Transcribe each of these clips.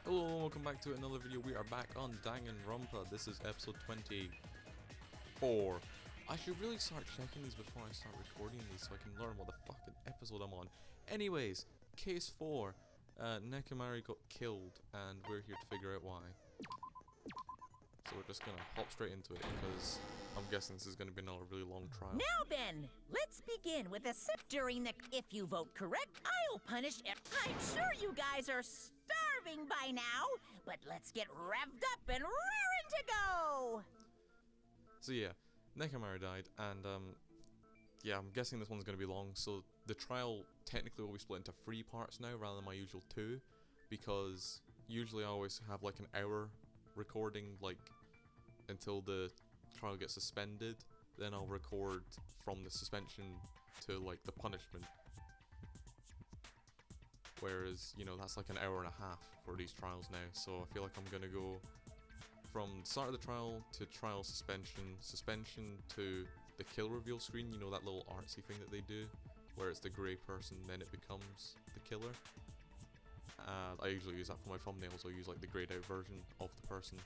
Hello and welcome back to another video. We are back on Danganronpa. This is episode 24. I should really start checking these before I start recording these so I can learn what the fucking episode I'm on. Anyways, case 4. Nekomari got killed and we're here to figure out why. So we're just gonna hop straight into it because I'm guessing this is gonna be another really long trial. Now then, let's begin with a sip during the... If you vote correct, I'll punish it. I'm sure you guys are starving by now, but let's get revved up and raring to go! So yeah, Nekomari died and yeah, I'm guessing this one's gonna be long, so the trial technically will be split into 3 parts now rather than my usual 2, because usually I always have like an hour recording, like until the trial gets suspended, then I'll record from the suspension to like the punishment, whereas, you know, that's like an hour and a half for these trials now. So I feel like I'm gonna go from the start of the trial to trial suspension, suspension to the kill reveal screen, you know, that little artsy thing that they do where it's the grey person then it becomes the killer. I usually use that for my thumbnails. I'll use like the greyed out version of the person,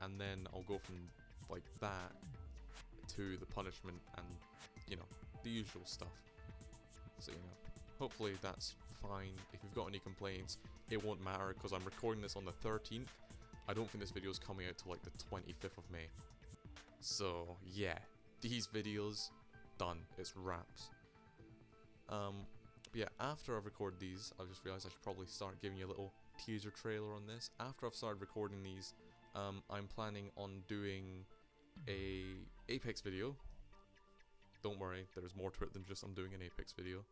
and then I'll go from like that to the punishment and, you know, the usual stuff. So, you know, hopefully that's fine. If you've got any complaints, it won't matter because I'm recording this on the 13th. I don't think this video is coming out till like the 25th of May. So yeah, these videos done. It's wraps. But yeah, after I've recorded these, I've just realised I should probably start giving you a little teaser trailer on this. After I've started recording these, I'm planning on doing a Apex video. Don't worry, there's more to it than just I'm doing an Apex video.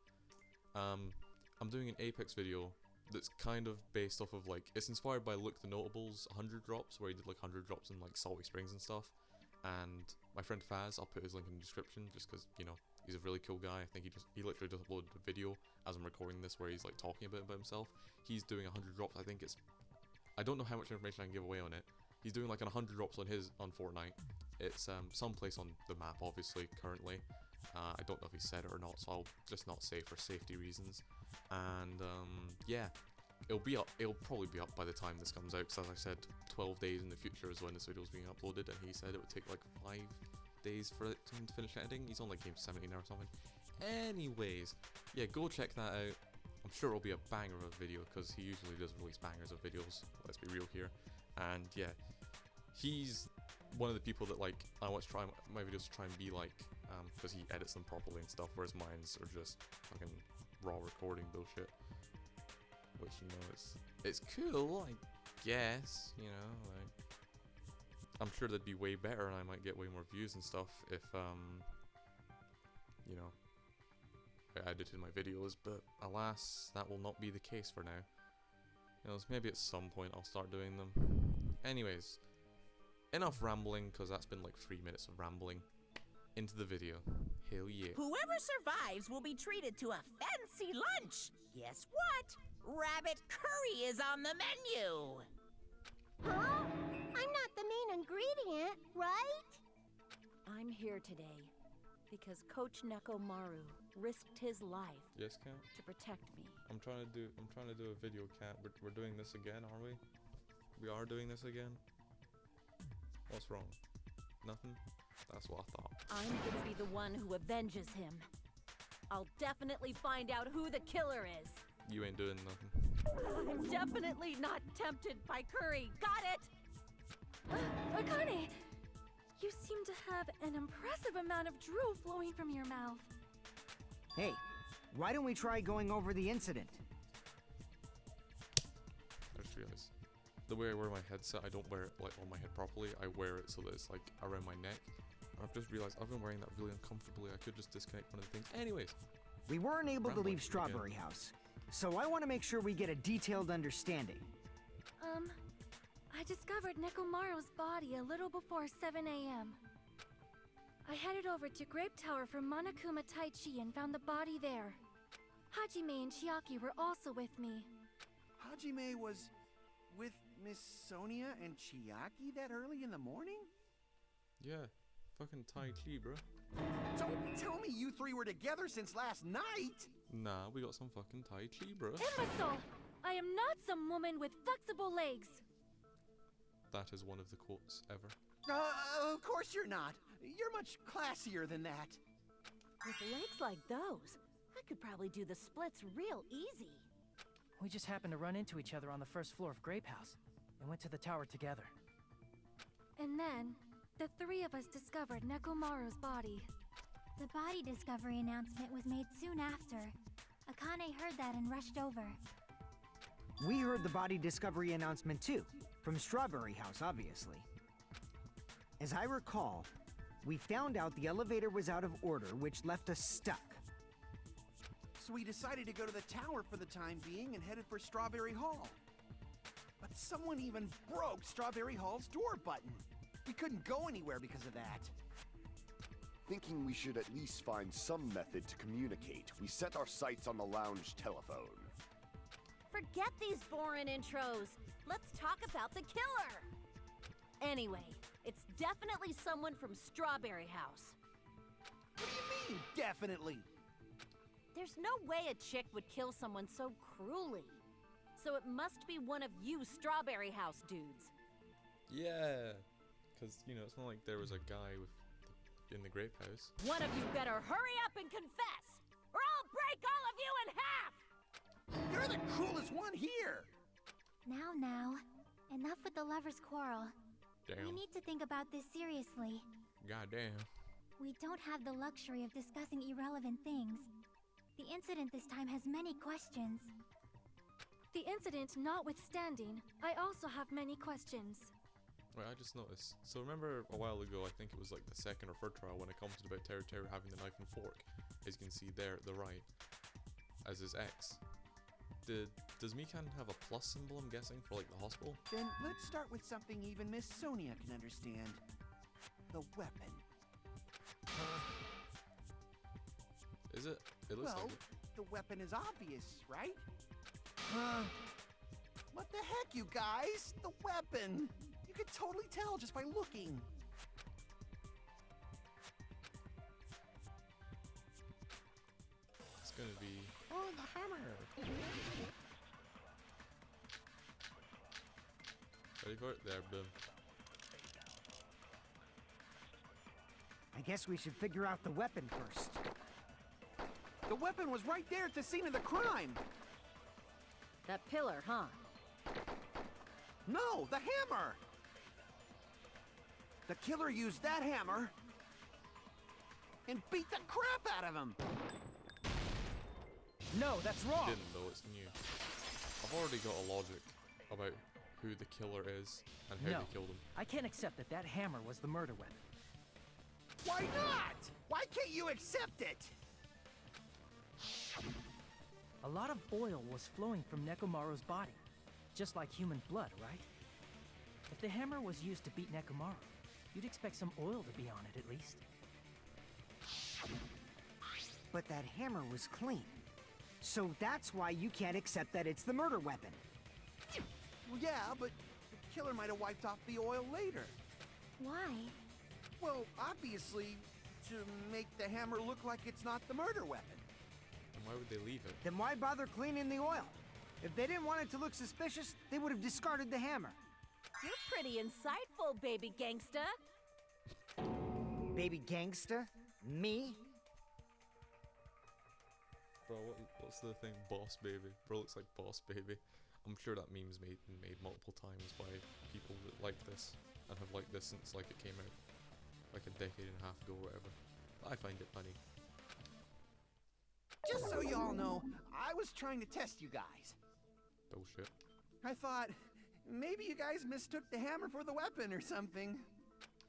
I'm doing an Apex video that's kind of based off of like, it's inspired by Look the Notables 100 drops, where he did like 100 drops in like Salty Springs and stuff. And my friend Faz, I'll put his link in the description just because, you know, he's a really cool guy. I think he literally just uploaded a video as I'm recording this where he's like talking a bit about himself. He's doing 100 drops. I think I don't know how much information I can give away on it. He's doing like 100 drops on Fortnite. It's someplace on the map, obviously, currently. I don't know if he said it or not, so I'll just not say for safety reasons. And yeah, it'll probably be up by the time this comes out, because as I said, 12 days in the future is when this video is being uploaded, and he said it would take like 5 days for him to finish editing. He's on like game 70 now or something. Anyways, yeah, go check that out. I'm sure it'll be a banger of a video because he usually does release bangers of videos, let's be real here. And yeah, he's one of the people that like I want to try my videos to try and be like, because he edits them properly and stuff, whereas mine's are just fucking raw recording bullshit, which, you know, it's cool, I guess, you know, like I'm sure that'd be way better and I might get way more views and stuff if you know, I edited my videos, but alas, that will not be the case for now. You know, maybe at some point I'll start doing them. Anyways, enough rambling, because that's been like 3 minutes of rambling. Into the video. Hell yeah. Whoever survives will be treated to a fancy lunch. Guess what? Rabbit curry is on the menu. Huh? I'm not the main ingredient, right? I'm here today because Coach Nekomaru risked his life Yes, Cat? to protect me. I'm trying to do a video, Cat. We're doing this again, are we? We are doing this again? What's wrong? Nothing? That's what I thought. I'm gonna be the one who avenges him. I'll definitely find out who the killer is. You ain't doing nothing. I'm definitely not tempted by curry. Got it? Akane, you seem to have an impressive amount of drool flowing from your mouth. Hey, why don't we try going over the incident? I just realized. The way I wear my headset, I don't wear it like on my head properly. I wear it so that it's like around my neck. And I've just realized I've been wearing that really uncomfortably. I could just disconnect one of the things. Anyways. We weren't able to leave Strawberry House, so I want to make sure we get a detailed understanding. I discovered Nekomaru's body a little before 7 a.m. I headed over to Grape Tower from Monokuma Taichi and found the body there. Hajime and Chiaki were also with me. Hajime was with Miss Sonia and Chiaki that early in the morning? Yeah. Fucking Tai Chi, bro. Don't tell me you 3 were together since last night! Nah, we got some fucking Tai Chi, bro. Imbecile! I am not not some woman with flexible legs. That is one of the quotes ever. Of course you're not. You're much classier than that. With legs like those, I could probably do the splits real easy. We just happened to run into each other on the first floor of Grape House and went to the tower together. And then, the three of us discovered Nekomaru's body. The body discovery announcement was made soon after. Akane heard that and rushed over. We heard the body discovery announcement too, from Strawberry House, obviously. As I recall, we found out the elevator was out of order, which left us stuck. So we decided to go to the tower for the time being and headed for Strawberry Hall. But someone even broke Strawberry Hall's door button. We couldn't go anywhere because of that. Thinking we should at least find some method to communicate, we set our sights on the lounge telephone. Forget these boring intros. Let's talk about the killer. Anyway, it's definitely someone from Strawberry House. What do you mean, definitely? There's no way a chick would kill someone so cruelly. So it must be one of you Strawberry House dudes. Yeah, because, you know, it's not like there was a guy in the Grape House. One of you better hurry up and confess, or I'll break all of you in half! You're the cruelest one here! Now, enough with the lovers' quarrel. We Damn. need to think about this seriously. Goddamn. We don't have the luxury of discussing irrelevant things. The incident this time has many questions. The incident notwithstanding, I also have many questions. Wait, I just noticed. So remember a while ago, I think it was like the second or third trial, when I commented about Teru having the knife and fork, as you can see there at the right, as his ex. Does Mikan have a plus symbol, I'm guessing, for like the hospital? Then let's start with something even Miss Sonia can understand. The weapon. Is it? It looks Well, like it. the weapon is obvious, right? What the heck, you guys? The weapon! You could totally tell just by looking. It's gonna be... Oh, the hammer! Ready for it? There, boom. I guess we should figure out the weapon first. The weapon was right there at the scene of the crime! That pillar, huh? No, the hammer! The killer used that hammer and beat the crap out of him! No, that's wrong! Didn't though, it's new. I've already got a logic about who the killer is and how No, they killed him. I can't accept that that hammer was the murder weapon. Why not? Why can't you accept it? A lot of oil was flowing from Nekomaru's body, just like human blood, right? If the hammer was used to beat Nekomaru, you'd expect some oil to be on it at least. But that hammer was clean. So that's why you can't accept that it's the murder weapon. Well, yeah, but the killer might have wiped off the oil later. Why? Well, obviously, to make the hammer look like it's not the murder weapon. And why would they leave it? Then why bother cleaning the oil? If they didn't want it to look suspicious, they would have discarded the hammer. You're pretty insightful, baby gangsta. Baby gangsta? Me? Bro, what's the thing? Boss baby. Bro looks like boss baby. I'm sure that meme's made multiple times by people that like this and have liked this since like it came out like a decade and a half ago or whatever. I find it funny. Just so y'all know, I was trying to test you guys. Bullshit. I thought, maybe you guys mistook the hammer for the weapon or something.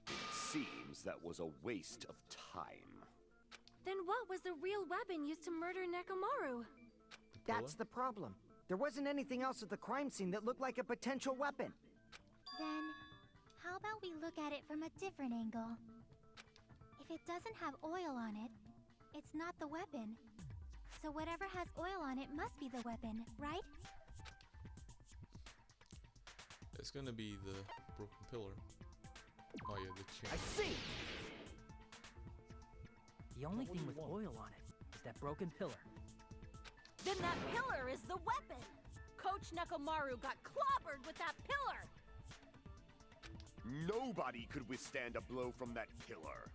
It seems that was a waste of time. Then what was the real weapon used to murder Nekomaru? That's the problem. There wasn't anything else at the crime scene that looked like a potential weapon. Then, how about we look at it from a different angle? If it doesn't have oil on it, it's not the weapon. So whatever has oil on it must be the weapon, right? It's gonna be the broken pillar. Oh yeah, the chain. I see! The only thing with oil on it is that broken pillar. Then that pillar is the weapon! Coach Coach Nekomaru got clobbered with that pillar! Nobody could withstand a blow from that pillar.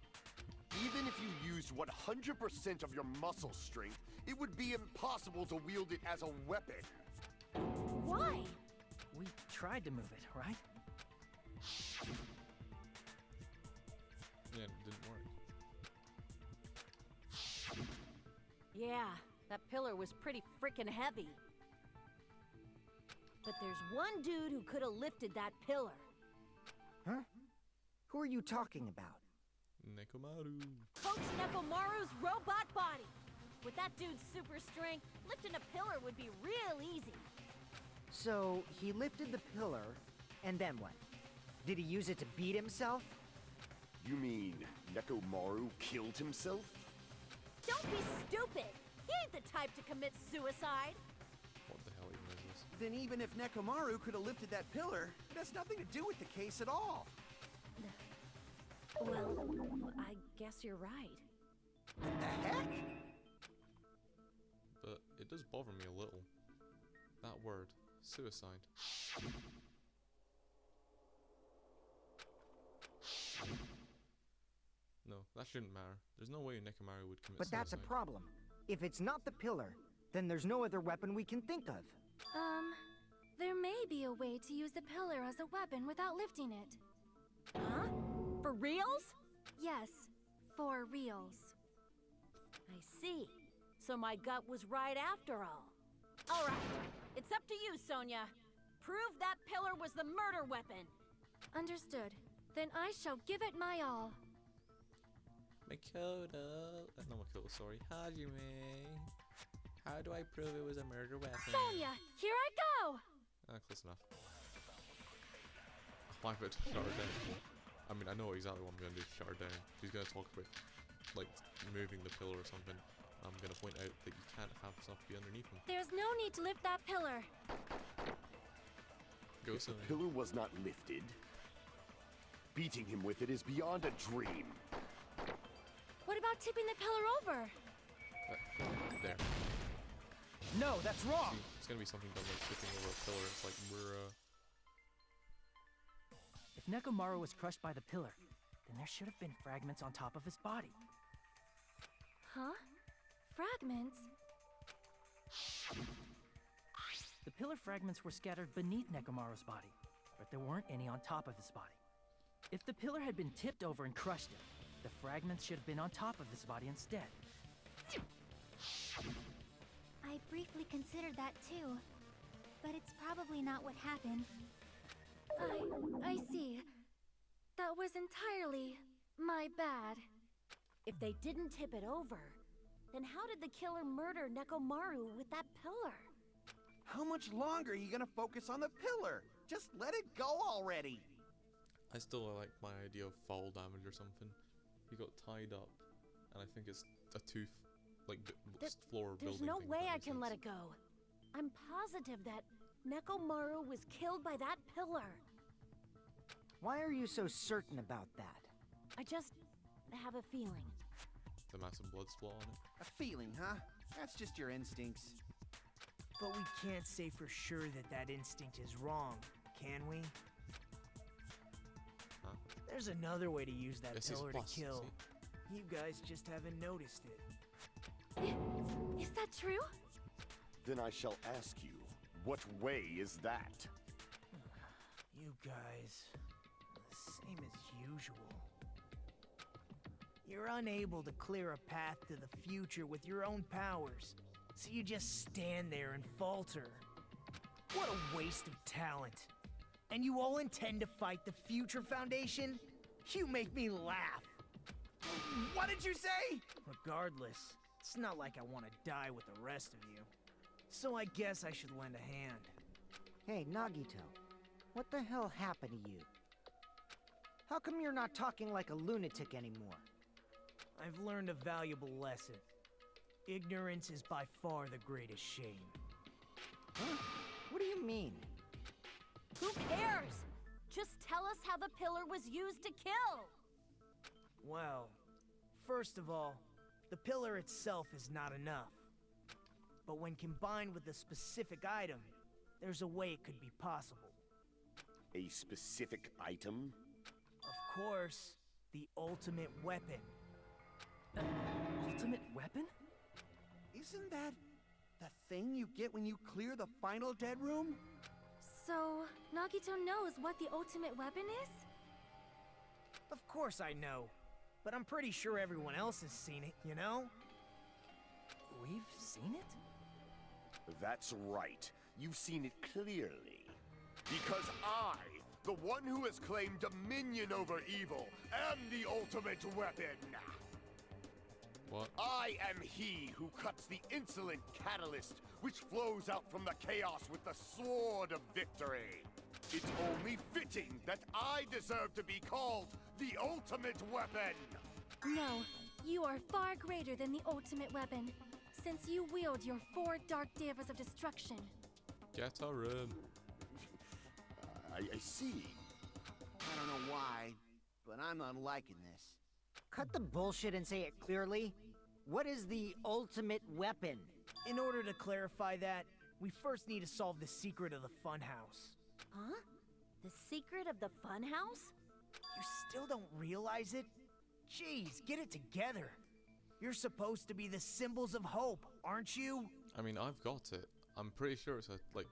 Even if you used 100% of your muscle strength, it would be impossible to wield it as a weapon. Why? We tried to move it, right? Yeah, it didn't work. Yeah, that pillar was pretty freaking heavy. But there's one dude who could have lifted that pillar. Huh? Who are you talking about? Nekomaru. Coach Nekomaru's robot body! With that dude's super strength, lifting a pillar would be real easy. So, he lifted the pillar, and then what? Did he use it to beat himself? You mean Nekomaru killed himself? Don't be stupid! He ain't the type to commit suicide! What the hell even is this? Then even if Nekomaru could have lifted that pillar, it has nothing to do with the case at all. Well, I guess you're right. What the heck? But it does bother me a little. That word, suicide. No, that shouldn't matter. There's no way Nekomaru would commit But suicide. that's a problem. If it's not the pillar, then there's no other weapon we can think of. There may be a way to use the pillar as a weapon without lifting it. Huh? For reals? Yes, for reals. I see. So my gut was right after all. Alright, it's up to you, Sonia. Prove that pillar was the murder weapon. Understood. Then I shall give it my all. Makoto. Not Makoto, sorry. Hajime. How do I prove it was a murder weapon? Sonia, here I go! Close enough. I like it to shut her down. I mean, I know exactly what I'm going to do to shut her down. She's going to talk about, like, moving the pillar or something. I'm going to point out that you can't have stuff be underneath him. There's no need to lift that pillar. Go, If the Sonia. pillar was not lifted, beating him with it is beyond a dream. What about tipping the pillar over? There. No, that's wrong! See, it's going to be something done like tipping over a pillar. It's like, If Nekomaru was crushed by the pillar, then there should have been fragments on top of his body. Huh? Fragments? The pillar fragments were scattered beneath Nekomaru's body, but there weren't any on top of his body. If the pillar had been tipped over and crushed him, the fragments should have been on top of his body instead. I briefly considered that too, but it's probably not what happened. I see. That was entirely my bad. If they didn't tip it over, then how did the killer murder Nekomaru with that pillar? How much longer are you gonna focus on the pillar? Just let it go already. I still like my idea of fall damage or something. He got tied up, and I think it's a tooth, like floor There's building no thing, if way that I makes can let sense. it go. I'm positive that Nekomaru was killed by that pillar. Why are you so certain about that? I just have a feeling. The massive blood spot on it. A feeling, huh? That's just your instincts. But we can't say for sure that that instinct is wrong, can we? Huh? There's another way to use that This is pillar to plus, kill. see? You guys just haven't noticed it. Is that true? Then I shall ask you, what way is that? You guys, same as usual. You're unable to clear a path to the future with your own powers, so you just stand there and falter. What a waste of talent. And you all intend to fight the Future Foundation? You make me laugh. What did you say? Regardless, it's not like I want to die with the rest of you. So I guess I should lend a hand. Hey, Nagito, what the hell happened to you? How come you're not talking like a lunatic anymore? I've learned a valuable lesson. Ignorance is by far the greatest shame. Huh? What do you mean? Who cares? Just tell us how the pillar was used to kill. Well, first of all, the pillar itself is not enough. But when combined with a specific item, there's a way it could be possible. A specific item? Of course, the ultimate weapon. Ultimate weapon? Isn't that the thing you get when you clear the final dead room? So, Nagito knows what the ultimate weapon is? Of course I know, but I'm pretty sure everyone else has seen it, you know? We've seen it? That's right. You've seen it clearly. Because I, the one who has claimed dominion over evil, am the ultimate weapon. What? I am he who cuts the insolent catalyst which flows out from the chaos with the sword of victory. It's only fitting that I deserve to be called the ultimate weapon. No, you are far greater than the ultimate weapon, since you wield your 4 dark devas of destruction. Get her in. I see. I don't know why, but I'm not liking this. Cut the bullshit and say it clearly. What is the ultimate weapon? In order to clarify that, we first need to solve the secret of the funhouse. Huh? The secret of the funhouse? You still don't realize it? Jeez, get it together. You're supposed to be the symbols of hope, aren't you? I mean, I've got it. I'm pretty sure it's like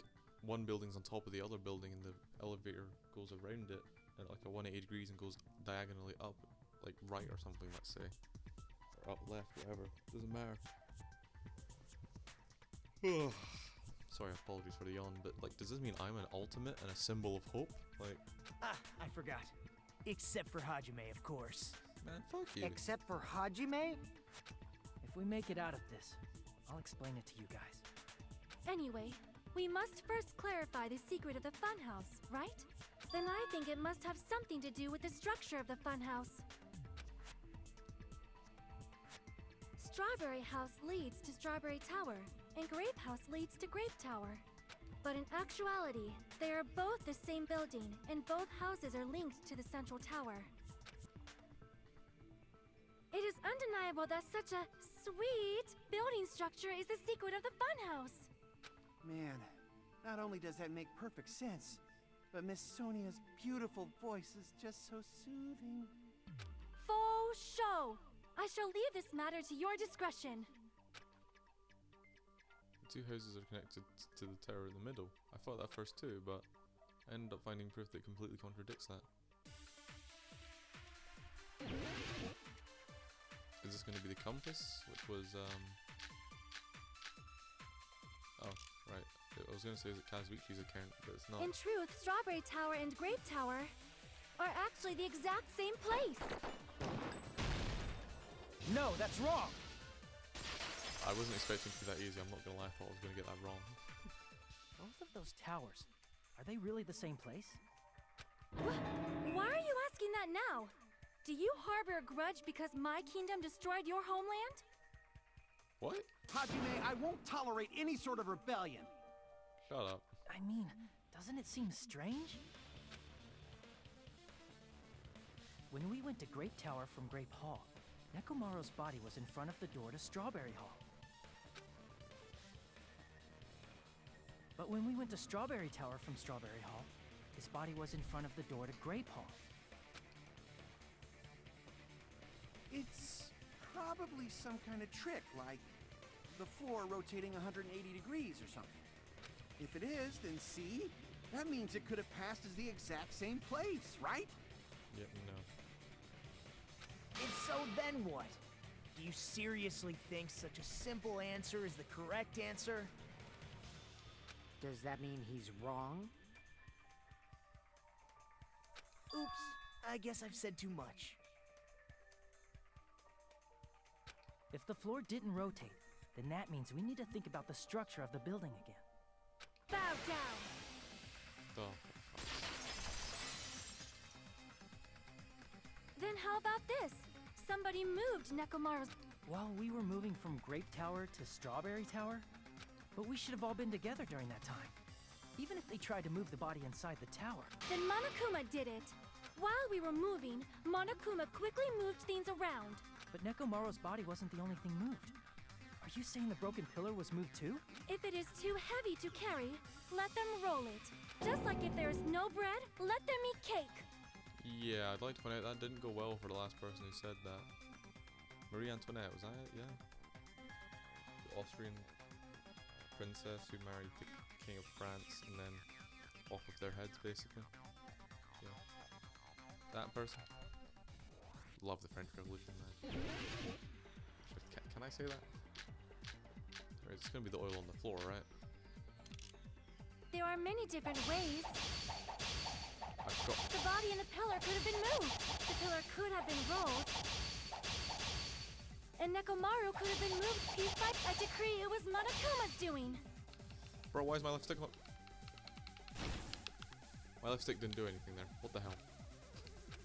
one building's on top of the other building and the elevator goes around it at like a 180 degrees and goes diagonally up, like right or something, let's say. Or up, left, whatever. Doesn't matter. Sorry, apologies for the yawn, but like, does this mean I'm an ultimate and a symbol of hope? Like, Ah, I forgot. Except for Hajime, of course. man, fuck you. Except for Hajime? If we make it out of this, I'll explain it to you guys. Anyway, we must first clarify the secret of the funhouse, right? Then I think it must have something to do with the structure of the funhouse. Strawberry House leads to Strawberry Tower, and Grape House leads to Grape Tower. But in actuality, they are both the same building, and both houses are linked to the central tower. It is undeniable that such a sweet building structure is the secret of the funhouse. Man, not only does that make perfect sense, but Miss Sonia's beautiful voice is just so soothing. Faux show! I shall leave this matter to your discretion. The two houses are connected to the tower in the middle. I thought that first too, but I ended up finding proof that completely contradicts that. Is this going to be the compass, which was oh, right. I was going to say is it Kazuichi's account, but it's not. In truth, Strawberry Tower and Grape Tower are actually the exact same place. No, that's wrong! I wasn't expecting to be that easy, I'm not going to lie, I thought I was going to get that wrong. Both of those towers, are they really the same place? Why are you asking that now? Do you harbor a grudge because my kingdom destroyed your homeland? What? Hajime, I won't tolerate any sort of rebellion. Shut up. I mean, doesn't it seem strange? When we went to Grape Tower from Grape Hall, Nekomaru's body was in front of the door to Strawberry Hall. But when we went to Strawberry Tower from Strawberry Hall, his body was in front of the door to Grape Hall. It's probably some kind of trick, like the floor rotating 180 degrees or something. If it is, then see? That means it could have passed as the exact same place, right? Yep, no. And so then what? Do you seriously think such a simple answer is the correct answer? Does that mean he's wrong? Oops, I guess I've said too much. If the floor didn't rotate, then that means we need to think about the structure of the building again. Bow down! Oh, Then how about this? Somebody moved Nekomaru's... While we were moving from Grape Tower to Strawberry Tower, but we should have all been together during that time. Even if they tried to move the body inside the tower. Then Monokuma did it. While we were moving, Monokuma quickly moved things around. But Nekomaru's body wasn't the only thing moved. Are you saying the broken pillar was moved too? If it is too heavy to carry, let them roll it. Just like if there's no bread, let them eat cake. Yeah, I'd like to point out that didn't go well for the last person who said that. Marie Antoinette, was that it? Yeah. The Austrian princess who married the King of France and then off with their heads, basically. Yeah. That person. Love the French Revolution, man. Can I say that? Right, it's gonna be the oil on the floor, right? There are many different ways. I've got. The body and the pillar could have been moved. The pillar could have been rolled. And Nekomaru could have been moved piece by piece. I decree it was Monokuma's doing. Bro, why is my lipstick on? My lipstick didn't do anything there. What the hell?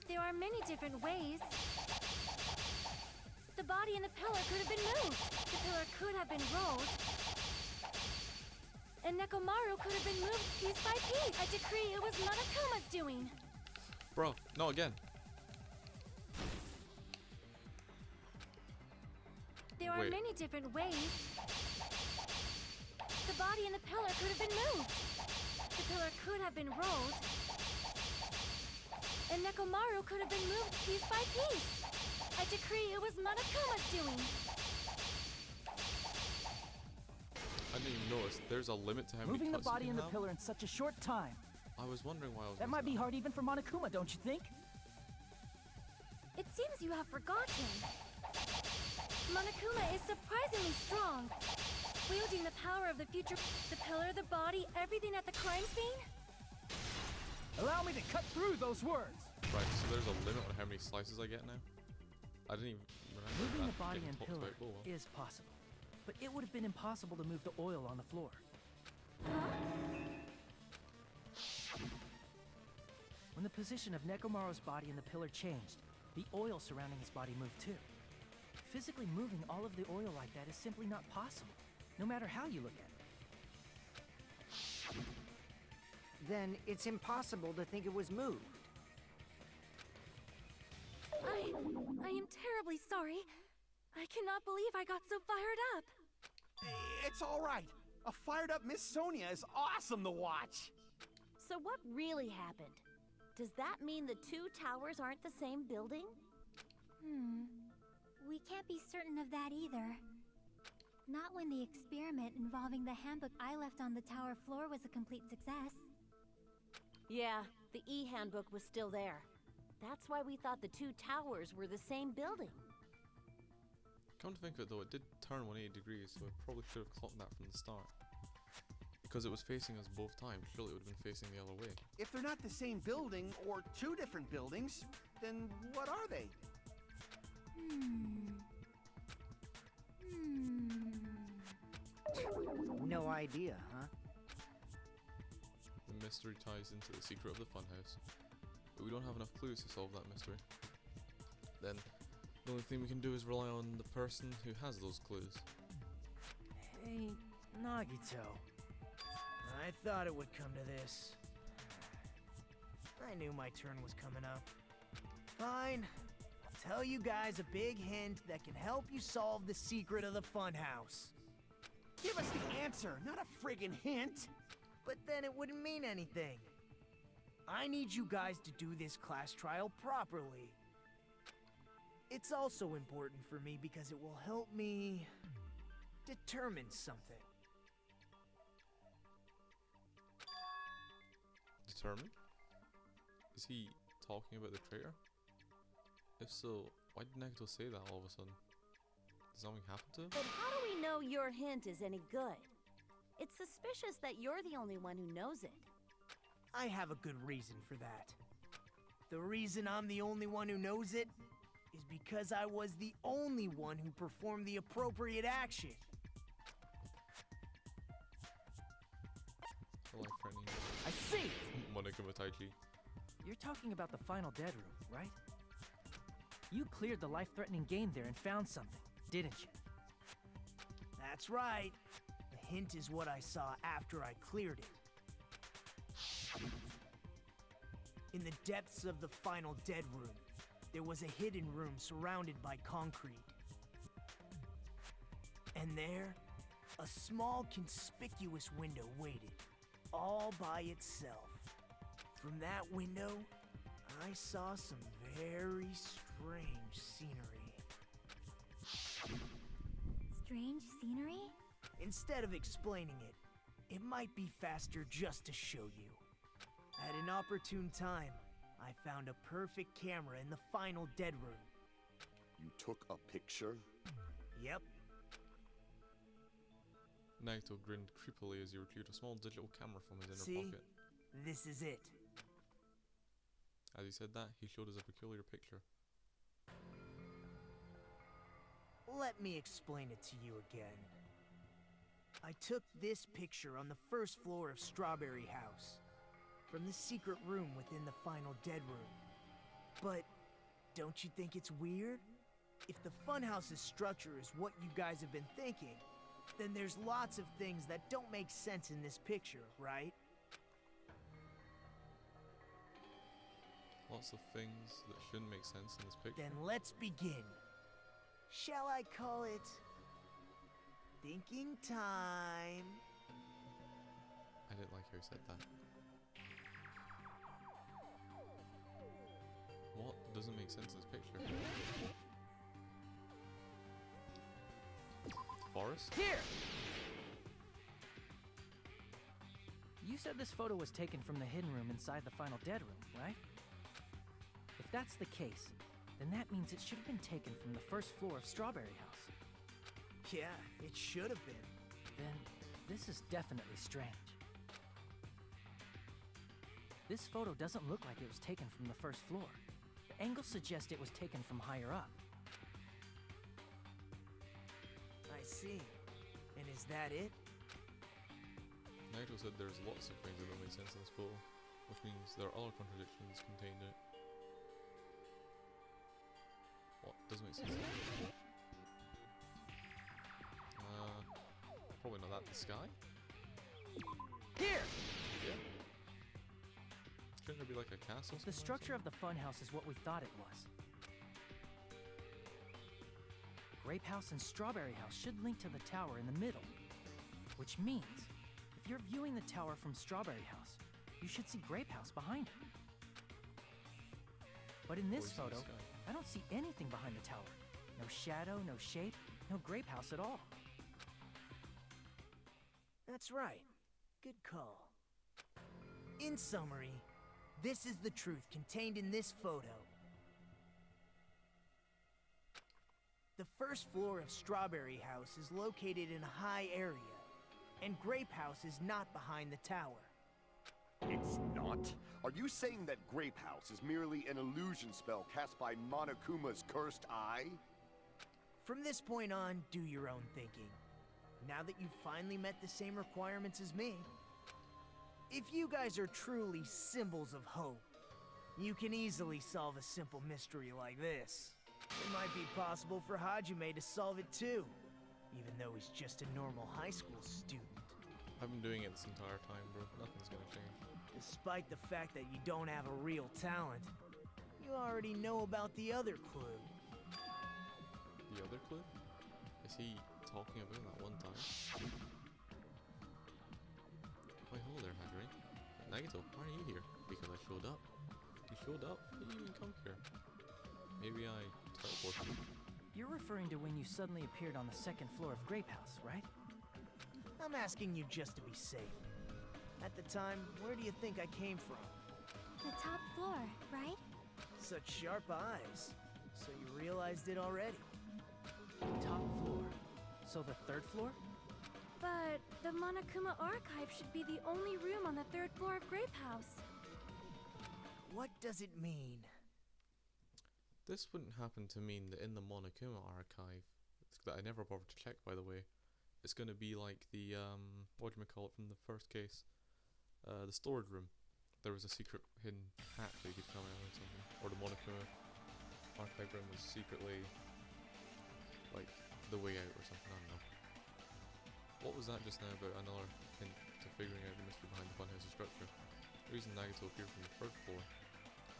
There are many different ways. The body and the pillar could have been moved. The pillar could have been rolled. And Nekomaru could have been moved piece by piece. I decree it was Monokuma's doing. Bro, no, again. There are Wait. many different ways. The body and the pillar could have been moved. The pillar could have been rolled. And Nekomaru could have been moved piece by piece. I decree it was Monokuma's doing. I didn't even notice. There's a limit to how many Moving the cuts you body can and the have. pillar in such a short time. I was wondering why I was. That might be hard even for Monokuma, don't you think? It seems you have forgotten. Monokuma is surprisingly strong. Wielding the power of the future, the pillar, the body, everything at the crime scene. Allow me to cut through those words. Right, so there's a limit on how many slices I get now. I didn't even remember Moving that the body getting and talked pillar about. Oh, well. is possible, but it would have been impossible to move the oil on the floor. When the position of Nekomaru's body and the pillar changed, the oil surrounding his body moved too. Physically moving all of the oil like that is simply not possible, no matter how you look at it. Then it's impossible to think it was moved. I am terribly sorry. I cannot believe I got so fired up. It's all right. A fired up Miss Sonia is awesome to watch. So what really happened? Does that mean the two towers aren't the same building? We can't be certain of that either. Not when the experiment involving the handbook I left on the tower floor was a complete success. Yeah, the e-handbook was still there. That's why we thought the two towers were the same building. Come to think of it though, it did turn 180 degrees, so I probably should have clocked that from the start. Because it was facing us both times, surely it would have been facing the other way. If they're not the same building or two different buildings, then what are they? No idea, huh? The mystery ties into the secret of the funhouse. But we don't have enough clues to solve that mystery. Then, the only thing we can do is rely on the person who has those clues. Hey, Nagito. I thought it would come to this. I knew my turn was coming up. Fine. I'll tell you guys a big hint that can help you solve the secret of the funhouse. Give us the answer, not a friggin' hint. But then it wouldn't mean anything. I need you guys to do this class trial properly. It's also important for me because it will help me determine something. Determined? Is he talking about the traitor? If so, why did Nagito say that all of a sudden? Did something happen to him? But how do we know your hint is any good? It's suspicious that you're the only one who knows it. I have a good reason for that. The reason I'm the only one who knows it is because I was the only one who performed the appropriate action. Life-threatening. I see! Monokuma Taichi. You're talking about the final dead room, right? You cleared the life-threatening game there and found something, didn't you? That's right. The hint is what I saw after I cleared it. In the depths of the final dead room, there was a hidden room surrounded by concrete. And there, a small, conspicuous window waited, all by itself. From that window, I saw some very strange scenery. Strange scenery? Instead of explaining it, it might be faster just to show you. At an opportune time, I found a perfect camera in the final dead room. You took a picture? Yep, Naito grinned creepily as he retrieved a small digital camera from his inner see? pocket. This is it. As he said that, he showed us a peculiar picture. Let me explain it to you again. I took this picture on the first floor of Strawberry House, from the secret room within the final dead room. But don't you think it's weird? If the funhouse's structure is what you guys have been thinking, then there's lots of things that don't make sense in this picture, right? Lots of things that shouldn't make sense in this picture. Then let's begin. Shall I call it thinking time? I didn't like how he said that. What doesn't make sense in this picture? Forest? Here! You said this photo was taken from the hidden room inside the final dead room, right? If that's the case, then that means it should have been taken from the first floor of Strawberry House. Yeah, it should have been. Then this is definitely strange. This photo doesn't look like it was taken from the first floor. The angles suggest it was taken from higher up. I see. And is that it? Naito said there's lots of things that don't make sense in this photo, which means there are other contradictions contained in it. What doesn't make sense? Probably not that. The sky? Here! Yeah. Shouldn't there be like a castle? The structure of the funhouse is what we thought it was. Grape House and Strawberry House should link to the tower in the middle. Which means, if you're viewing the tower from Strawberry House, you should see Grape House behind it. But in this Or is it the photo, sky? I don't see anything behind the tower. No shadow, no shape, no Grape House at all. That's right. Good call. In summary, this is the truth contained in this photo. The first floor of Strawberry House is located in a high area, and Grape House is not behind the tower. It's not? Are you saying that Grape House is merely an illusion spell cast by Monokuma's cursed eye? From this point on, do your own thinking. Now that you've finally met the same requirements as me, if you guys are truly symbols of hope, you can easily solve a simple mystery like this. It might be possible for Hajime to solve it too, even though he's just a normal high school student. I've been doing it this entire time, bro. Nothing's gonna change. Despite the fact that you don't have a real talent, you already know about the other clue. The other clue? Is he talking about that one time? Why, hello there, Hagrid. Nagito, why are you here? Because I showed up. You showed up? How did you even come here? Maybe I teleported. You're referring to when you suddenly appeared on the second floor of Grape House, right? I'm asking you just to be safe. At the time, where do you think I came from? The top floor, right? Such sharp eyes. So you realized it already. Top floor. So the third floor? But the Monokuma Archive should be the only room on the third floor of Grape House. What does it mean? This wouldn't happen to mean that in the Monokuma archive, that I never bothered to check by the way, it's gonna be like the, whatchamacallit from the first case, the storage room. There was a secret hidden hatch that you could come out or something. Or the Monokuma archive room was secretly, like, the way out or something, I don't know. What was that just now about another hint to figuring out the mystery behind the funhouse's structure? The reason Nagito appeared from the third floor,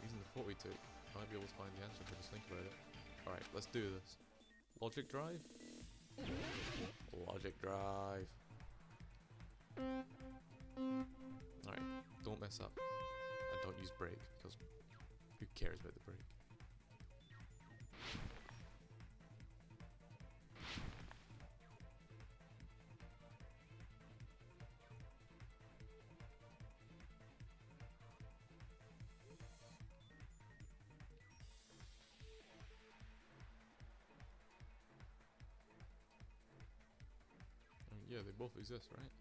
using the photo he took, I might be able to find the answer if I just think about it. Alright, let's do this. Logic drive? Logic drive. Alright, don't mess up. And don't use brake, because who cares about the brake? Yeah, they both exist, right?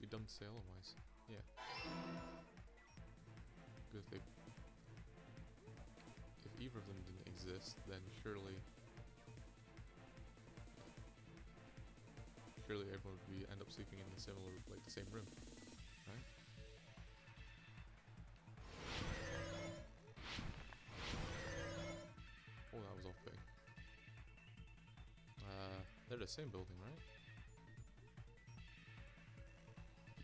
Be dumb to say otherwise. Yeah. Because if either of them didn't exist, then surely everyone would end up sleeping in the similar, like the same room, right? Oh, that was off big. They're the same building, right?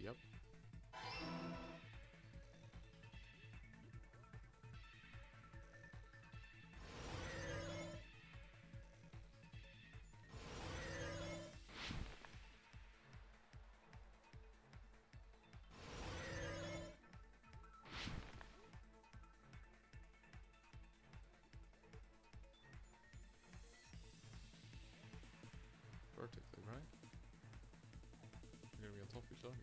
Yep. Vertically, right? You're gonna be on top of each other.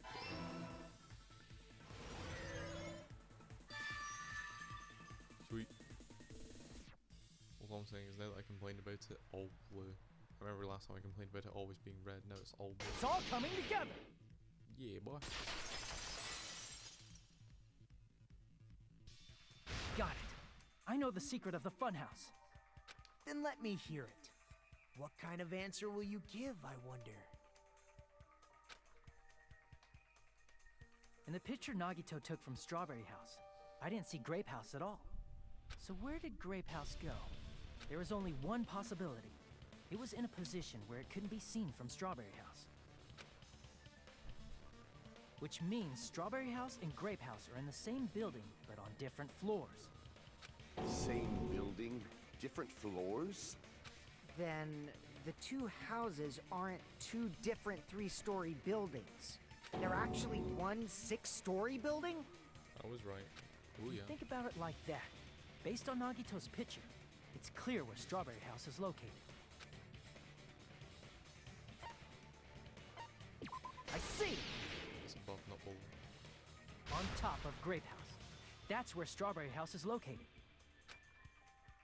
Sweet. All I'm saying is now that I complained about it, all blue. I remember last time I complained about it always being red, now it's all blue. It's all coming together! Yeah, boy. Got it. I know the secret of the funhouse. Then let me hear it. What kind of answer will you give, I wonder? In the picture Nagito took from Strawberry House, I didn't see Grape House at all. So where did Grape House go? There was only one possibility. It was in a position where it couldn't be seen from Strawberry House. Which means Strawberry House and Grape House are in the same building, but on different floors. Same building, different floors? Then the two houses aren't two different 3-story buildings. They're actually one 6-story building? I was right. Oh yeah. Think about it like that. Based on Nagito's picture, it's clear where Strawberry House is located. I see! It's above, not below. On top of Grape House. That's where Strawberry House is located.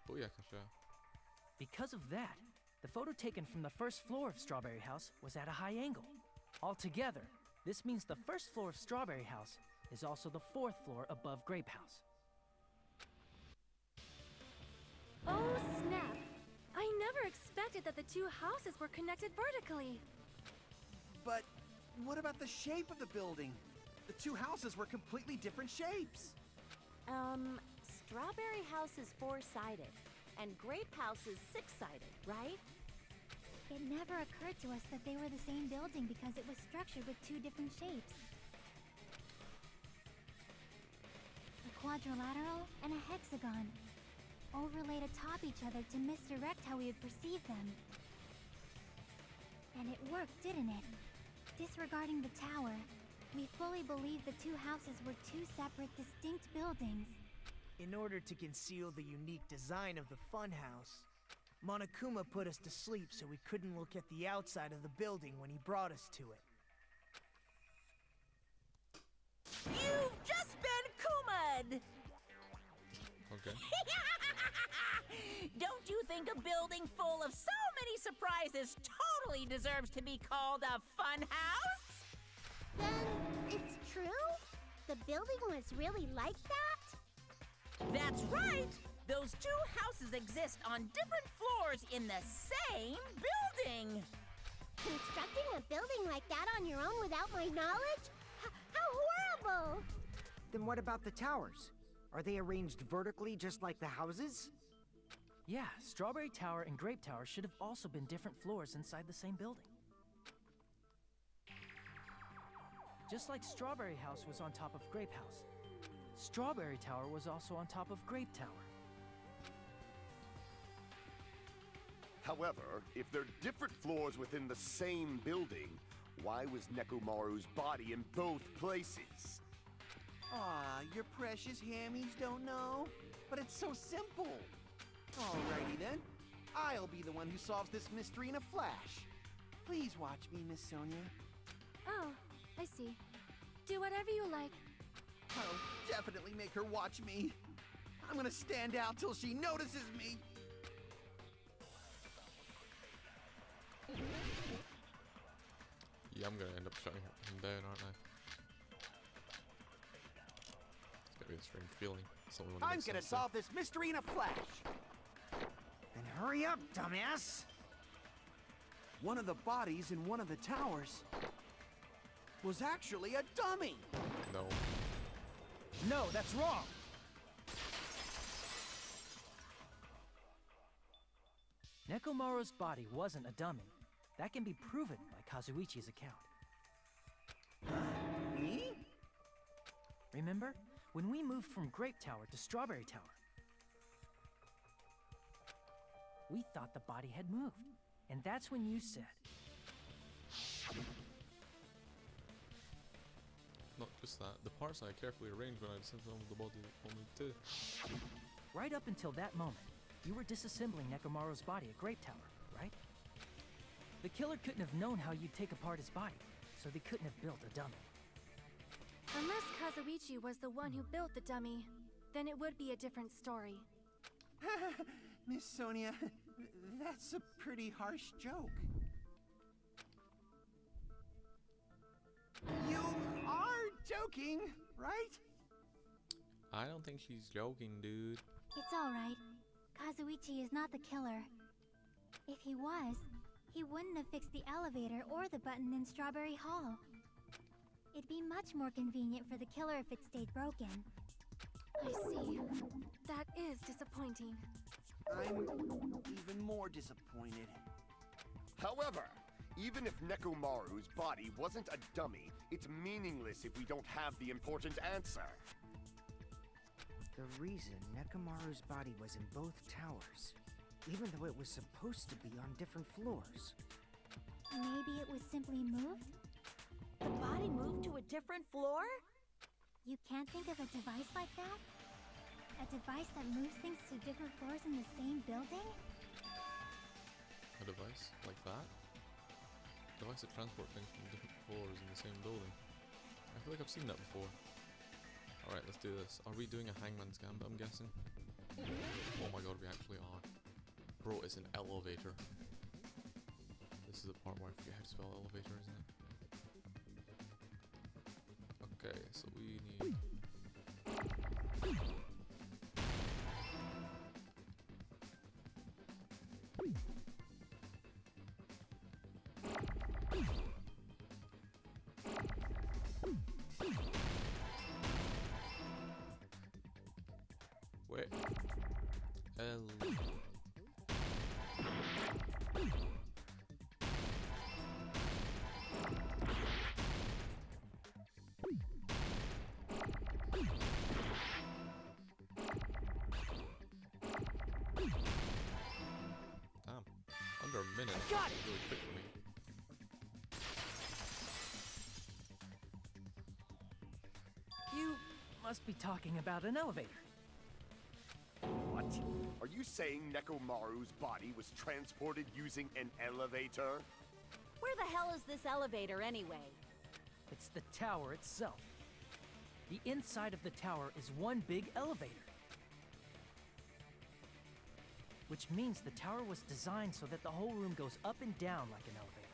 Oh yeah, Kasha. Because of that, the photo taken from the first floor of Strawberry House was at a high angle. Altogether, this means the first floor of Strawberry House is also the 4th floor above Grape House. Oh, snap! I never expected that the two houses were connected vertically. But what about the shape of the building? The two houses were completely different shapes. Strawberry House is 4-sided, and Grape House is 6-sided, right? It never occurred to us that they were the same building because it was structured with two different shapes. A quadrilateral and a hexagon, overlaid atop each other to misdirect how we would perceive them. And it worked, didn't it? Disregarding the tower, we fully believed the two houses were two separate, distinct buildings. In order to conceal the unique design of the funhouse, Monokuma put us to sleep so we couldn't look at the outside of the building when he brought us to it. You've just been Kuma'd! Okay. Don't you think a building full of so many surprises totally deserves to be called a fun house? Then it's true? The building was really like that? That's right! Those two houses exist on different floors in the same building! Constructing a building like that on your own without my knowledge? How horrible! Then what about the towers? Are they arranged vertically just like the houses? Yeah, Strawberry Tower and Grape Tower should have also been different floors inside the same building. Just like Strawberry House was on top of Grape House, Strawberry Tower was also on top of Grape Tower. However, if they're different floors within the same building, why was Nekomaru's body in both places? Aw, your precious hammies don't know? But it's so simple. Alrighty then. I'll be the one who solves this mystery in a flash. Please watch me, Miss Sonia. Oh, I see. Do whatever you like. I'll definitely make her watch me. I'm gonna stand out till she notices me. Yeah, I'm gonna end up shutting him down, aren't I? It's gonna be a strange feeling. Someone I'm gonna solve this mystery in a flash. Then hurry up, dumbass! One of the bodies in one of the towers was actually a dummy. No. No, that's wrong! Nekomaru's body wasn't a dummy. That can be proven by Kazuichi's account. Me? Remember? When we moved from Grape Tower to Strawberry Tower, we thought the body had moved. And that's when you said, Not just that. The parts I carefully arranged when I disassembled the body only too. right up until that moment, you were disassembling Nekomaru's body at Grape Tower, right? The killer couldn't have known how you'd take apart his body, so they couldn't have built a dummy. Unless Kazuichi was the one who built the dummy, then it would be a different story. Miss Sonia, that's a pretty harsh joke. You are joking, right? I don't think she's joking, dude. It's alright. Kazuichi is not the killer. If he was, he wouldn't have fixed the elevator or the button in Strawberry Hall. It'd be much more convenient for the killer if it stayed broken. I see. That is disappointing. I'm even more disappointed. However, even if Nekomaru's body wasn't a dummy, it's meaningless if we don't have the important answer. The reason Nekomaru's body was in both towers, even though it was supposed to be on different floors. Maybe it was simply moved? The body moved to a different floor? You can't think of a device like that? A device that moves things to different floors in the same building? A device like that? A device that transports things from different floors in the same building. I feel like I've seen that before. Alright, let's do this. Are we doing a hangman's gambit, I'm guessing? Oh my god, we actually are. Bro, it's an elevator. This is the part where I forget how to spell elevator, isn't it? Okay, so we need... Wait. L... Damn. Under a minute. Got it! Really quick for me. You must be talking about an elevator. What? Are you saying Nekomaru's body was transported using an elevator? Where the hell is this elevator anyway? It's the tower itself. The inside of the tower is one big elevator. Which means the tower was designed so that the whole room goes up and down like an elevator.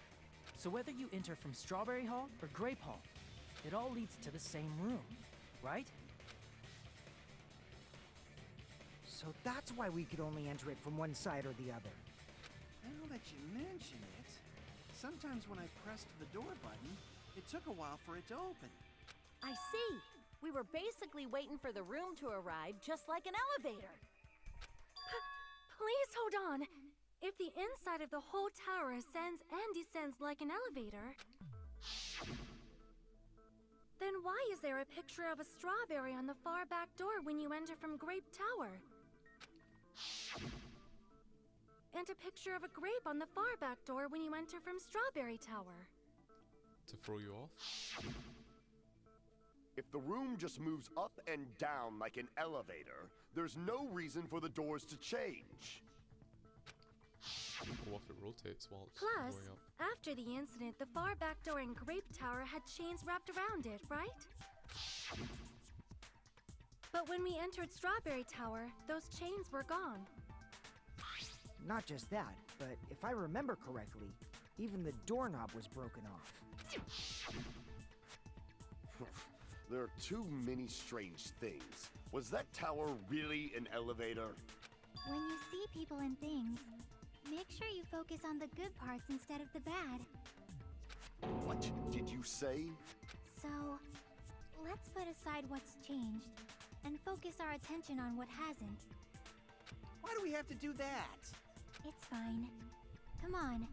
So whether you enter from Strawberry Hall or Grape Hall, it all leads to the same room, right? So that's why we could only enter it from one side or the other. Now that you mention it, sometimes when I pressed the door button, it took a while for it to open. I see. We were basically waiting for the room to arrive, just like an elevator. Please hold on. If the inside of the whole tower ascends and descends like an elevator, then why is there a picture of a strawberry on the far back door when you enter from Grape Tower? and a picture of a grape on the far back door when you enter from Strawberry Tower. To throw you off? If the room just moves up and down like an elevator, there's no reason for the doors to change. Or if it rotates while it's Plus, going up? after the incident, the far back door in Grape Tower had chains wrapped around it, right? But when we entered Strawberry Tower, those chains were gone. Not just that, but if I remember correctly, even the doorknob was broken off. There are too many strange things. Was that tower really an elevator? When you see people and things, make sure you focus on the good parts instead of the bad. What did you say? So, let's put aside what's changed and focus our attention on what hasn't. Why do we have to do that? It's fine. Come on.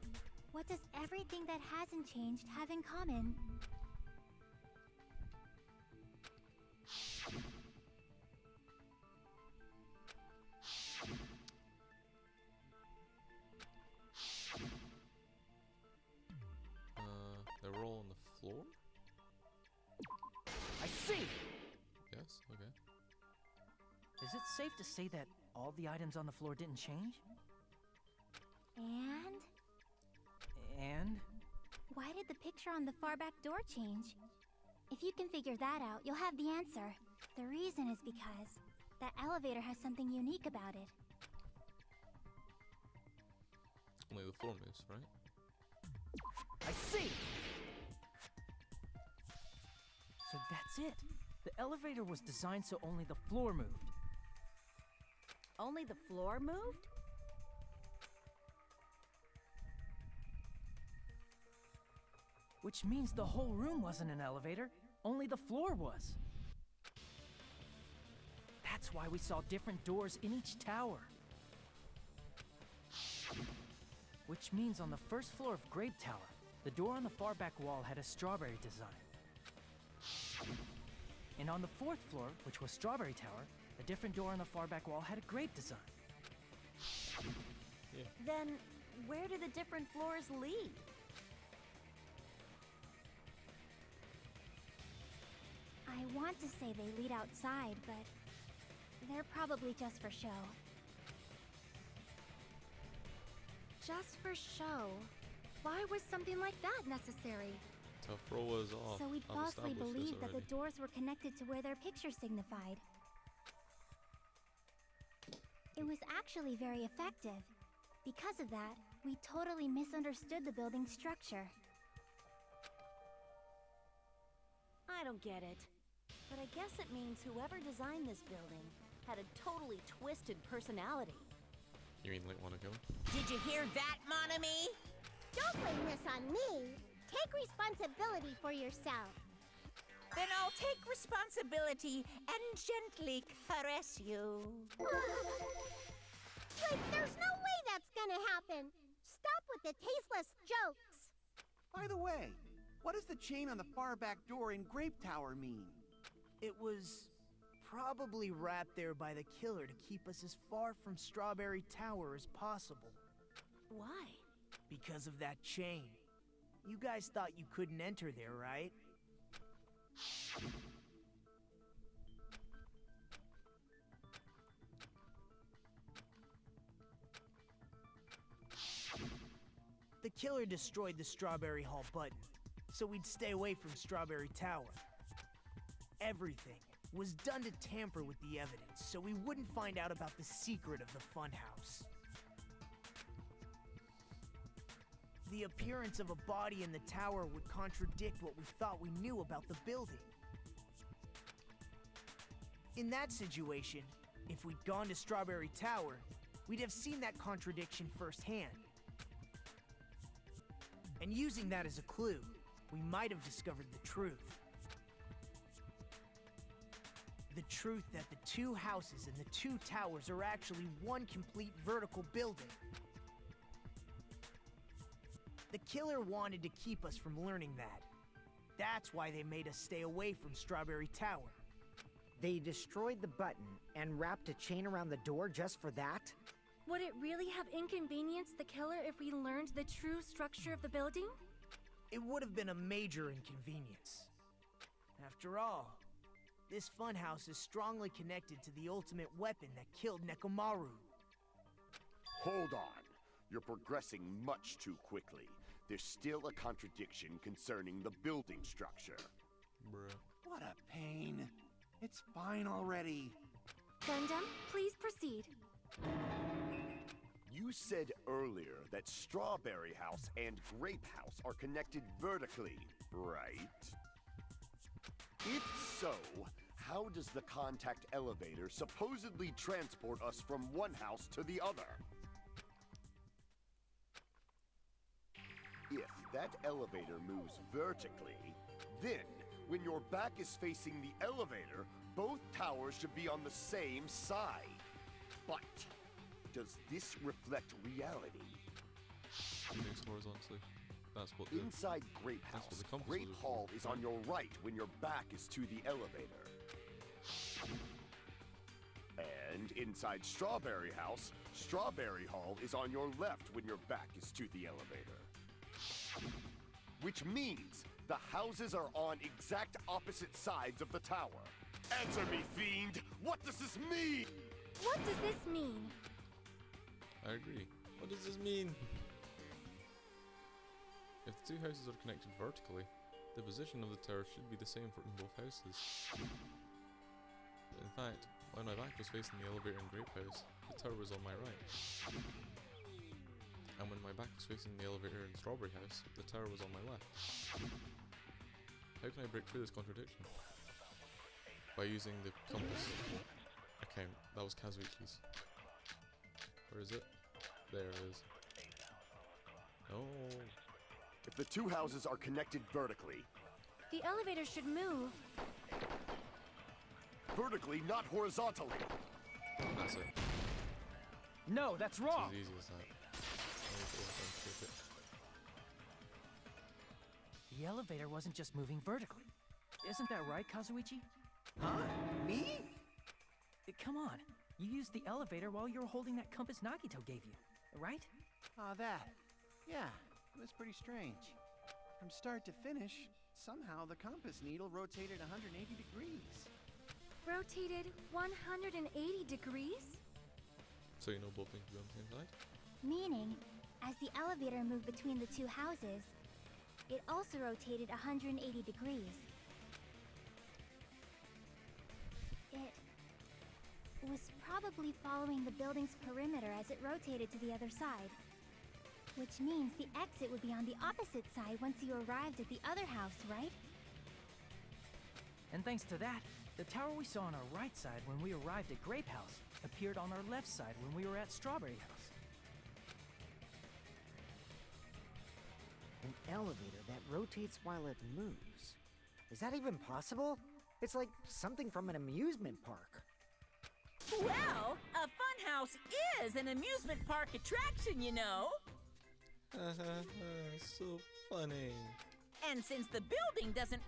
What does everything that hasn't changed have in common? They were all on the floor? I see! Yes, okay. Is it safe to say that all the items on the floor didn't change? And? And? Why did the picture on the far back door change? If you can figure that out, you'll have the answer. The reason is because that elevator has something unique about it. Only the floor moves, right? I see! So that's it. The elevator was designed so only the floor moved. Only the floor moved? Which means the whole room wasn't an elevator, only the floor was. That's why we saw different doors in each tower. Which means on the first floor of Grape Tower, the door on the far back wall had a strawberry design. And on the fourth floor, which was Strawberry Tower, a different door on the far back wall had a grape design. Yeah. Then, where do the different floors lead? I want to say they lead outside, but they're probably just for show. Just for show. Why was something like that necessary? To throw us off. So we'd I've falsely established this believe that the already. doors were connected to where their picture signified. It was actually very effective. Because of that, we totally misunderstood the building's structure. I don't get it. But I guess it means whoever designed this building had a totally twisted personality. You mean like Monaco? Did you hear that, Mon Ami? Don't blame this on me. Take responsibility for yourself. Then I'll take responsibility and gently caress you. Like, there's no way that's gonna happen. Stop with the tasteless jokes. By the way, what does the chain on the far back door in Grape Tower mean? It was probably wrapped there by the killer to keep us as far from Strawberry Tower as possible. Why? Because of that chain. You guys thought you couldn't enter there, right? The killer destroyed the Strawberry Hall button, so we'd stay away from Strawberry Tower. Everything was done to tamper with the evidence, so we wouldn't find out about the secret of the funhouse. The appearance of a body in the tower would contradict what we thought we knew about the building. In that situation, if we'd gone to Strawberry Tower, we'd have seen that contradiction firsthand. And using that as a clue, we might have discovered the truth. The truth that the two houses and the two towers are actually one complete vertical building. The killer wanted to keep us from learning that. That's why they made us stay away from Strawberry Tower. They destroyed the button and wrapped a chain around the door just for that? Would it really have inconvenienced the killer if we learned the true structure of the building? It would have been a major inconvenience. After all, this funhouse is strongly connected to the ultimate weapon that killed Nekomaru. Hold on. You're progressing much too quickly. There's still a contradiction concerning the building structure. Bruh. What a pain. It's fine already. Gundam, please proceed. You said earlier that Strawberry House and Grape House are connected vertically, right? If so, how does the contact elevator supposedly transport us from one house to the other? If that elevator moves vertically, then when your back is facing the elevator, both towers should be on the same side. But does this reflect reality? It moves horizontally. That's what the Inside Grape that's what House, the compass Grape was Hall for. is on your right when your back is to the elevator. And inside Strawberry House, Strawberry Hall is on your left when your back is to the elevator. Which means the houses are on exact opposite sides of the tower. Answer me, fiend! What does this mean? What does this mean? I agree. What does this mean? If the two houses are connected vertically, the position of the tower should be the same for in both houses. In fact, when my back was facing the elevator in Grape House, the tower was on my right. And when my back was facing the elevator in Strawberry House, the tower was on my left. How can I break through this contradiction? By using the compass account. That was Kazuichi's. Where is it? There it is. Oh. If the two houses are connected vertically, The elevator should move. vertically, not horizontally. That's it. No, that's It's wrong! as easy as that. I need to overthink it. The elevator wasn't just moving vertically. Isn't that right, Kazuichi? Huh? Me? Come on. You used the elevator while you were holding that compass Nagito gave you, right? Ah, that. Yeah, it was pretty strange. From start to finish, somehow the compass needle rotated 180 degrees. Rotated 180 degrees? So you know both things be on the same side? Meaning, as the elevator moved between the two houses, it also rotated 180 degrees. It was probably following the building's perimeter as it rotated to the other side. Which means the exit would be on the opposite side once you arrived at the other house, right? And thanks to that, the tower we saw on our right side when we arrived at Grape House appeared on our left side when we were at Strawberry House. An elevator that rotates while it moves. Is that even possible? It's like something from an amusement park. Well, a funhouse is an amusement park attraction, you know. So funny. And since the building doesn't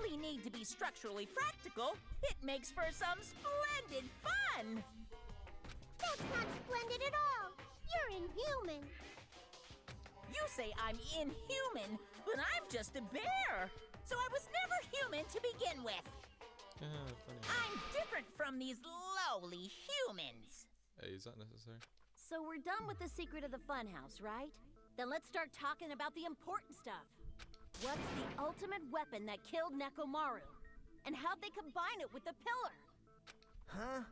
really need to be structurally practical, it makes for some splendid fun. That's not splendid at all. You're inhuman. You say I'm inhuman, but I'm just a bear. So I was never human to begin with. Funny. I'm different from these lowly humans. Hey, is that necessary? So we're done with the secret of the funhouse, right? Then let's start talking about the important stuff. What's the ultimate weapon that killed Nekomaru? And how'd they combine it with the pillar? Huh?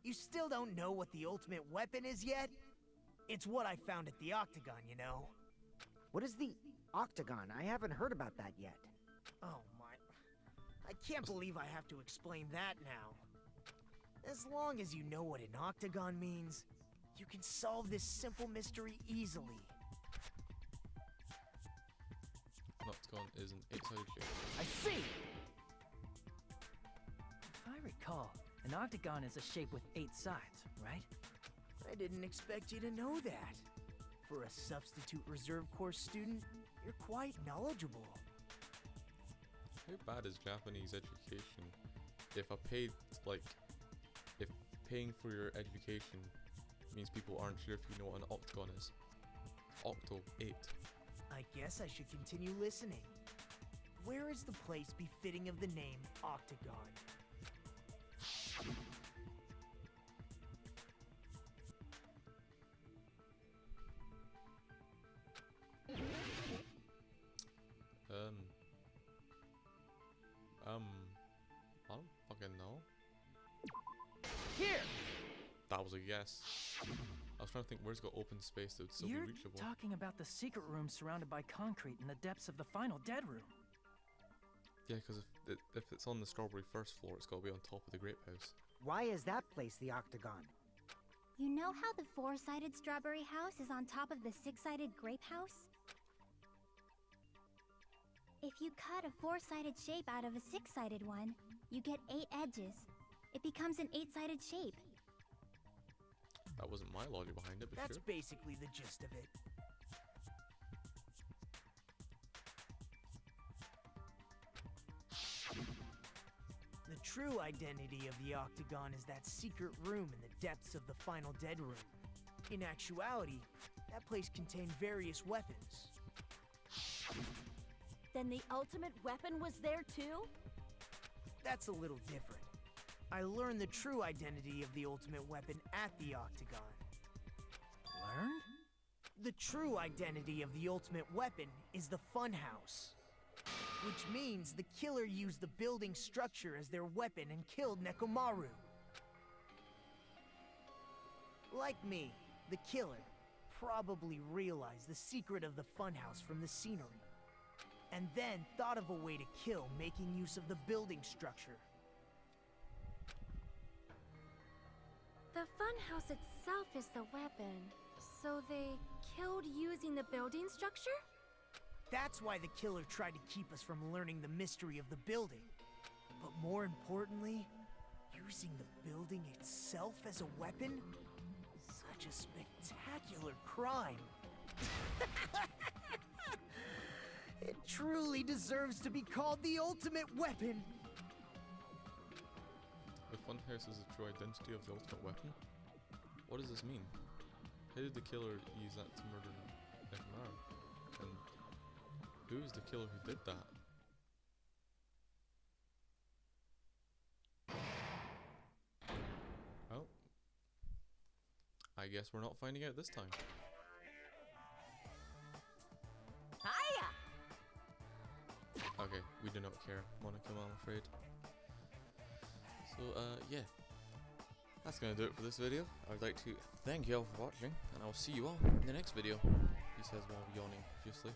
You still don't know what the ultimate weapon is yet? It's what I found at the Octagon, you know. What is the Octagon? I haven't heard about that yet. Oh my... I can't believe I have to explain that now. As long as you know what an Octagon means, you can solve this simple mystery easily. Noctagon is an 8-sided shape. I see! If I recall, an octagon is a shape with 8 sides, right? I didn't expect you to know that. For a substitute reserve course student, you're quite knowledgeable. How bad is Japanese education if if paying for your education means people aren't sure if you know what an octagon is. Octo, 8. I guess I should continue listening. Where is the place befitting of the name Octagon? I don't fucking know. Here! That was a guess. I was trying to think where's got open space that would still You're be reachable. talking about the secret room surrounded by concrete in the depths of the final dead room. Yeah, because if it's on the strawberry first floor, it's got to be on top of the grape house. Why is that place the octagon? You know how the four-sided strawberry house is on top of the six-sided grape house? If you cut a four-sided shape out of a six-sided one, you get 8 edges. It becomes an 8-sided shape. That wasn't my logic behind it, but That's sure. basically the gist of it. The true identity of the Octagon is that secret room in the depths of the final dead room. In actuality, that place contained various weapons. Then the ultimate weapon was there too? That's a little different. I learned the true identity of the ultimate weapon at the Octagon. Learned? The true identity of the ultimate weapon is the funhouse. Which means the killer used the building structure as their weapon and killed Nekomaru. Like me, the killer probably realized the secret of the funhouse from the scenery, and then thought of a way to kill making use of the building structure. The funhouse itself is the weapon, so they killed using the building structure? That's why the killer tried to keep us from learning the mystery of the building. But more importantly, using the building itself as a weapon? Such a spectacular crime. It truly deserves to be called the ultimate weapon. The funhouse is the true identity of the ultimate weapon? What does this mean? How did the killer use that to murder Nekomaru? And who is the killer who did that? Well, I guess we're not finding out this time. Hiya! Okay, we do not care, Monica, I'm afraid. So, yeah. That's gonna do it for this video. I would like to thank you all for watching, and I will see you all in the next video. He says while yawning profusely.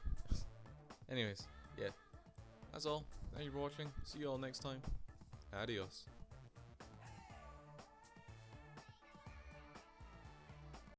Anyways, yeah. That's all. Thank you for watching. See you all next time. Adios.